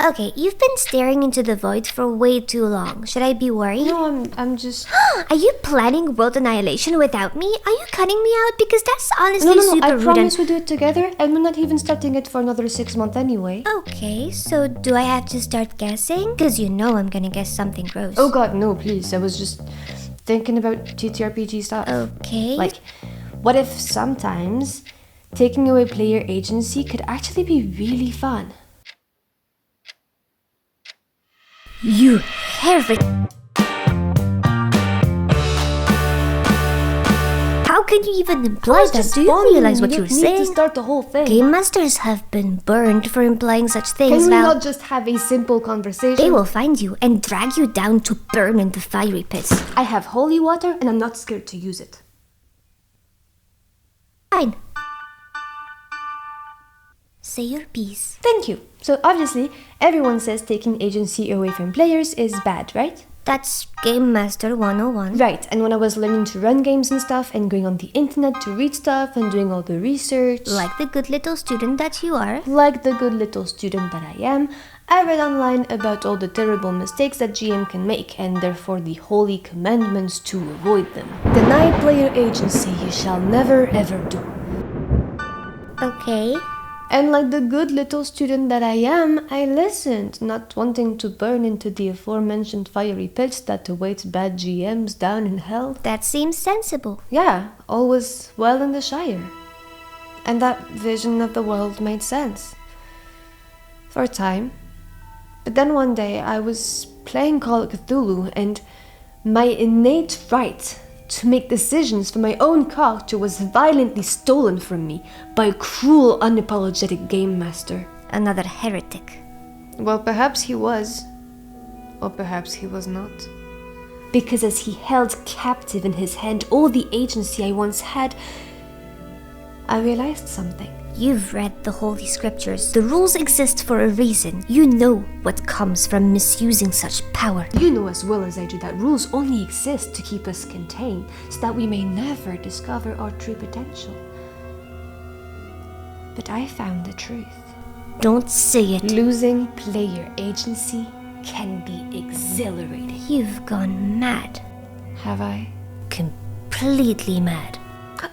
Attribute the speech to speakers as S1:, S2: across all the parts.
S1: Okay, you've been staring into the void for way too long. Should I be worried?
S2: No, I'm just...
S1: Are you planning world annihilation without me? Are you cutting me out? Because that's honestly
S2: No,
S1: super
S2: I
S1: rude.
S2: promise we do it together, and we're not even starting it for another 6 months anyway.
S1: Okay, so do I have to start guessing? Because you know I'm gonna guess something gross.
S2: Oh god, no, please. I was just thinking about TTRPG stuff.
S1: Okay.
S2: Like, what if sometimes taking away player agency could actually be really fun?
S1: You heretic! How can you even imply that? Do you realize what you're saying?
S2: To start the whole thing.
S1: Game masters have been burned for implying such things.
S2: Can we
S1: Val.
S2: not just have a simple conversation?
S1: They will find you and drag you down to burn in the fiery pits.
S2: I have holy water and I'm not scared to use it.
S1: Fine. Say your piece.
S2: Thank you. So obviously, everyone says taking agency away from players is bad, right?
S1: That's Game Master 101.
S2: Right, and when I was learning to run games and stuff and going on the internet to read stuff and doing all the research...
S1: Like the good little student that you are.
S2: Like the good little student that I am, I read online about all the terrible mistakes that GM can make and therefore the holy commandments to avoid them. Deny player agency, you shall never ever do.
S1: Okay.
S2: And like the good little student that I am, I listened, not wanting to burn into the aforementioned fiery pits that await bad GMs down in hell.
S1: That seems sensible.
S2: Yeah, all was well in the Shire. And that vision of the world made sense. For a time. But then one day I was playing Call of Cthulhu and my innate right to make decisions for my own character was violently stolen from me by a cruel, unapologetic game master.
S1: Another heretic.
S2: Well, perhaps he was. Or perhaps he was not. Because as he held captive in his hand all the agency I once had, I realized something.
S1: You've read the Holy Scriptures. The rules exist for a reason. You know what comes from misusing such power.
S2: You know as well as I do that rules only exist to keep us contained, so that we may never discover our true potential. But I found the truth.
S1: Don't say it.
S2: Losing player agency can be exhilarating.
S1: You've gone mad.
S2: Have I?
S1: Completely mad.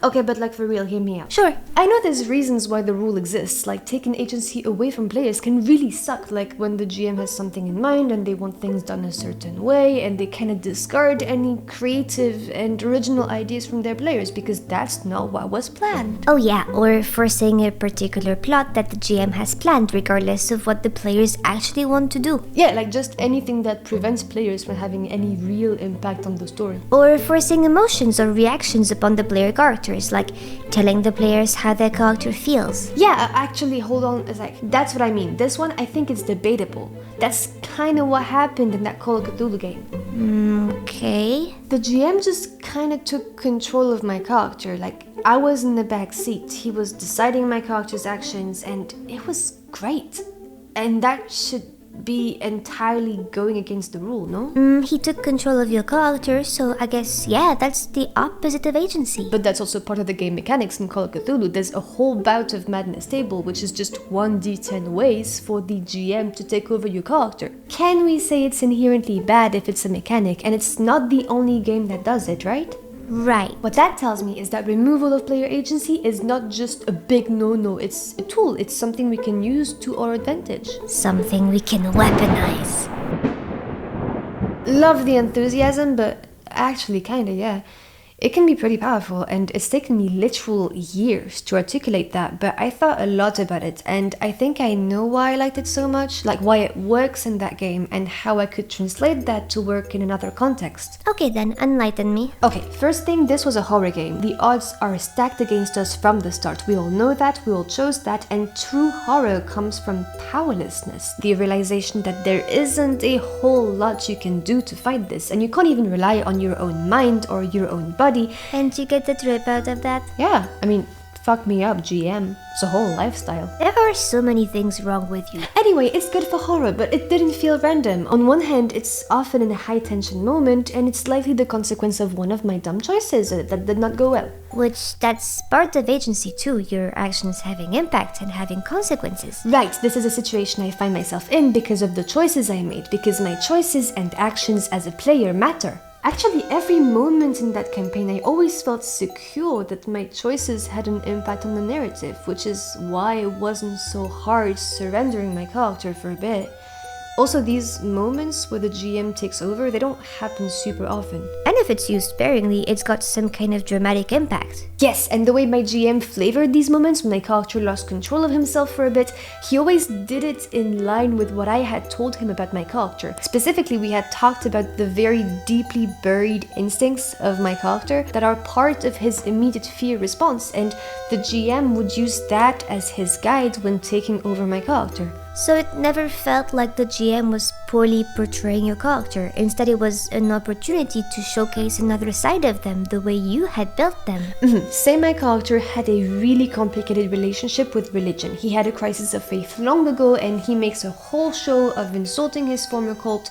S2: Okay, but like for real, hear me out.
S1: Sure.
S2: I know there's reasons why the rule exists, like taking agency away from players can really suck, like when the GM has something in mind and they want things done a certain way and they cannot discard any creative and original ideas from their players because that's not what was planned.
S1: Oh yeah, or forcing a particular plot that the GM has planned regardless of what the players actually want to do.
S2: Yeah, like just anything that prevents players from having any real impact on the story.
S1: Or forcing emotions or reactions upon the player characters, like telling the players how their character feels.
S2: Yeah, actually, hold on a sec. That's what I mean. This one, I think it's debatable. That's kind of what happened in that Call of Cthulhu game.
S1: Okay.
S2: The GM just kind of took control of my character. Like, I was in the back seat. He was deciding my character's actions, and it was great. And that should be entirely going against the rule, no?
S1: He took control of your character, so I guess, yeah, that's the opposite of agency.
S2: But that's also part of the game mechanics in Call of Cthulhu. There's a whole bout of madness table, which is just 1d10 ways for the GM to take over your character. Can we say it's inherently bad if it's a mechanic, and it's not the only game that does it, right?
S1: Right.
S2: What that tells me is that removal of player agency is not just a big no-no, it's a tool, it's something we can use to our advantage.
S1: Something we can weaponize.
S2: Love the enthusiasm, but actually kinda, yeah. It can be pretty powerful, and it's taken me literal years to articulate that, but I thought a lot about it, and I think I know why I liked it so much, like why it works in that game, and how I could translate that to work in another context.
S1: Okay then, enlighten me.
S2: Okay, first thing, this was a horror game. The odds are stacked against us from the start. We all know that, we all chose that, and true horror comes from powerlessness. The realization that there isn't a whole lot you can do to fight this, and you can't even rely on your own mind or your own body.
S1: And you get the trip out of that?
S2: Yeah, I mean, fuck me up, GM. It's a whole lifestyle.
S1: There are so many things wrong with you.
S2: Anyway, it's good for horror, but it didn't feel random. On one hand, it's often in a high-tension moment, and it's likely the consequence of one of my dumb choices that did not go well.
S1: Which, that's part of agency too, your actions having impact and having consequences.
S2: Right, this is a situation I find myself in because of the choices I made, because my choices and actions as a player matter. Actually, every moment in that campaign I always felt secure that my choices had an impact on the narrative, which is why it wasn't so hard surrendering my character for a bit. Also, these moments where the GM takes over, they don't happen super often.
S1: And if it's used sparingly, it's got some kind of dramatic impact.
S2: Yes, and the way my GM flavored these moments when my character lost control of himself for a bit, he always did it in line with what I had told him about my character. Specifically, we had talked about the very deeply buried instincts of my character that are part of his immediate fear response, and the GM would use that as his guide when taking over my character.
S1: So it never felt like the GM was poorly portraying your character. Instead, it was an opportunity to showcase another side of them, the way you had built them.
S2: Say my character had a really complicated relationship with religion. He had a crisis of faith long ago, and he makes a whole show of insulting his former cult.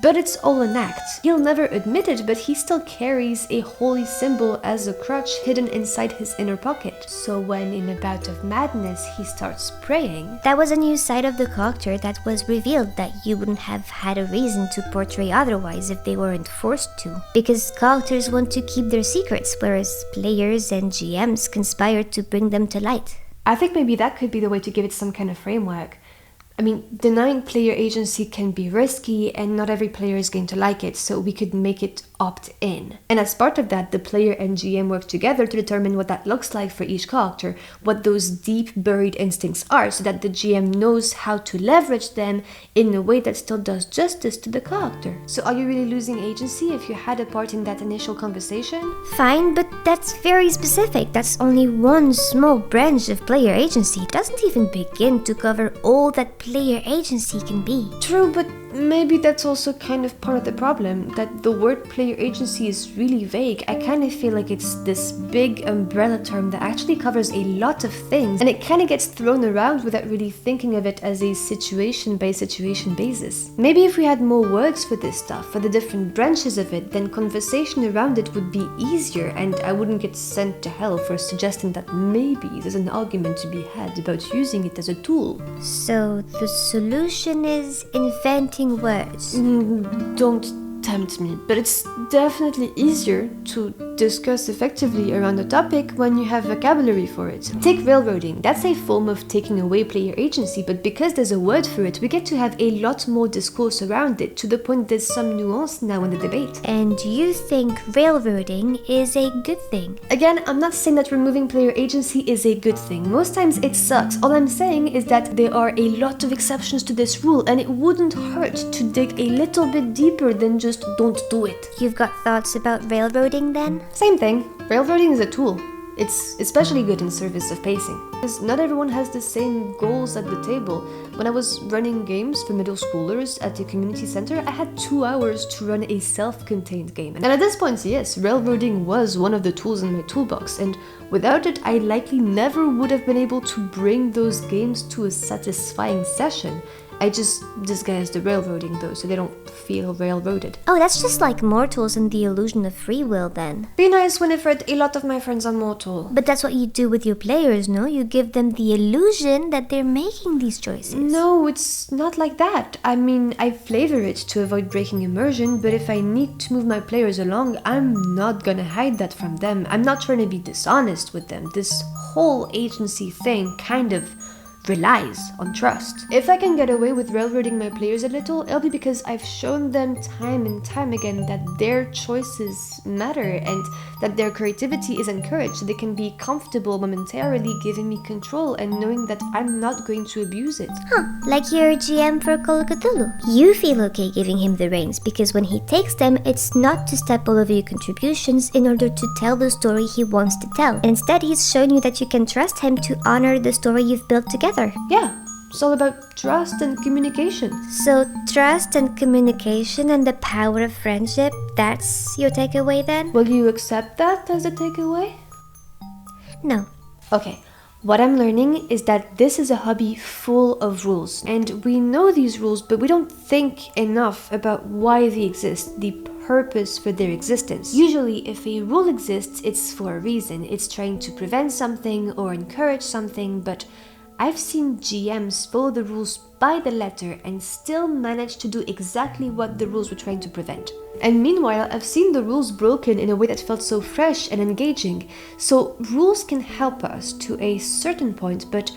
S2: But it's all an act. He'll never admit it, but he still carries a holy symbol as a crutch hidden inside his inner pocket. So when in a bout of madness he starts praying...
S1: That was a new side of the character that was revealed that you wouldn't have had a reason to portray otherwise if they weren't forced to. Because characters want to keep their secrets, whereas players and GMs conspire to bring them to light.
S2: I think maybe that could be the way to give it some kind of framework. I mean, denying player agency can be risky and not every player is going to like it, so we could make it opt-in. And as part of that, the player and GM work together to determine what that looks like for each character, what those deep buried instincts are, so that the GM knows how to leverage them in a way that still does justice to the character. So are you really losing agency if you had a part in that initial conversation?
S1: Fine, but that's very specific. That's only one small branch of player agency. It doesn't even begin to cover all that player agency can be.
S2: True, but maybe that's also kind of part of the problem, that the word player agency is really vague. I kind of feel like it's this big umbrella term that actually covers a lot of things, and it kind of gets thrown around without really thinking of it as a situation by situation basis. Maybe if we had more words for this stuff, for the different branches of it, then conversation around it would be easier, and I wouldn't get sent to hell for suggesting that maybe there's an argument to be had about using it as a tool.
S1: So the solution is inventing words.
S2: Don't tempt me, but it's definitely easier to discuss effectively around a topic when you have vocabulary for it. Take railroading. That's a form of taking away player agency, but because there's a word for it, we get to have a lot more discourse around it, to the point there's some nuance now in the debate.
S1: And you think railroading is a good thing?
S2: Again, I'm not saying that removing player agency is a good thing. Most times it sucks. All I'm saying is that there are a lot of exceptions to this rule, and it wouldn't hurt to dig a little bit deeper than just don't do it.
S1: You've got thoughts about railroading then?
S2: Same thing. Railroading is a tool. It's especially good in service of pacing, because not everyone has the same goals at the table. When I was running games for middle schoolers at the community center, I had 2 hours to run a self-contained game. And at this point, yes, railroading was one of the tools in my toolbox, and without it, I likely never would have been able to bring those games to a satisfying session. I just disguised the railroading though, so they don't feel railroaded.
S1: Oh, that's just like mortals and the illusion of free will then.
S2: Be nice, Winnifred. A lot of my friends are mortal.
S1: But that's what you do with your players, no? You give them the illusion that they're making these choices.
S2: No, it's not like that. I mean, I flavor it to avoid breaking immersion, but if I need to move my players along, I'm not gonna hide that from them. I'm not trying to be dishonest with them. This whole agency thing kind of relies on trust. If I can get away with railroading my players a little, it'll be because I've shown them time and time again that their choices matter and that their creativity is encouraged, so they can be comfortable momentarily giving me control and knowing that I'm not going to abuse it.
S1: Like your GM for Call of Cthulhu. You feel okay giving him the reins because when he takes them, it's not to step all over your contributions in order to tell the story he wants to tell. Instead, he's shown you that you can trust him to honor the story you've built together.
S2: Yeah, it's all about trust and communication.
S1: So trust and communication and the power of friendship, that's your takeaway then?
S2: Will you accept that as a takeaway?
S1: No.
S2: Okay, what I'm learning is that this is a hobby full of rules. And we know these rules, but we don't think enough about why they exist, the purpose for their existence. Usually, if a rule exists, it's for a reason. It's trying to prevent something or encourage something, but I've seen GMs follow the rules by the letter and still manage to do exactly what the rules were trying to prevent. And meanwhile, I've seen the rules broken in a way that felt so fresh and engaging. So rules can help us to a certain point, but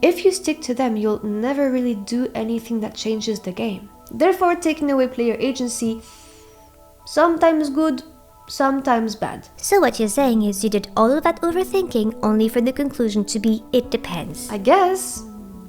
S2: if you stick to them, you'll never really do anything that changes the game. Therefore, taking away player agency, sometimes good, sometimes bad.
S1: So what you're saying is you did all of that overthinking only for the conclusion to be it depends.
S2: I guess.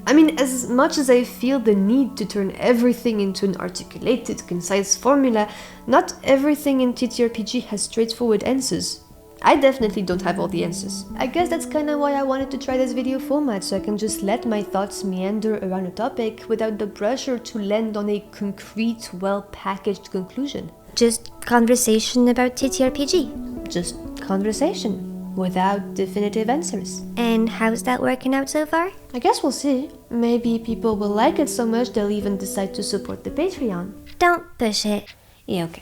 S2: I mean, as much as I feel the need to turn everything into an articulated, concise formula, not everything in TTRPG has straightforward answers. I definitely don't have all the answers. I guess that's kinda why I wanted to try this video format, so I can just let my thoughts meander around a topic without the pressure to land on a concrete, well-packaged conclusion.
S1: Just conversation about TTRPG.
S2: Just conversation, without definitive answers.
S1: And how's that working out so far?
S2: I guess we'll see. Maybe people will like it so much they'll even decide to support the Patreon.
S1: Don't push it.
S2: Yeah, okay.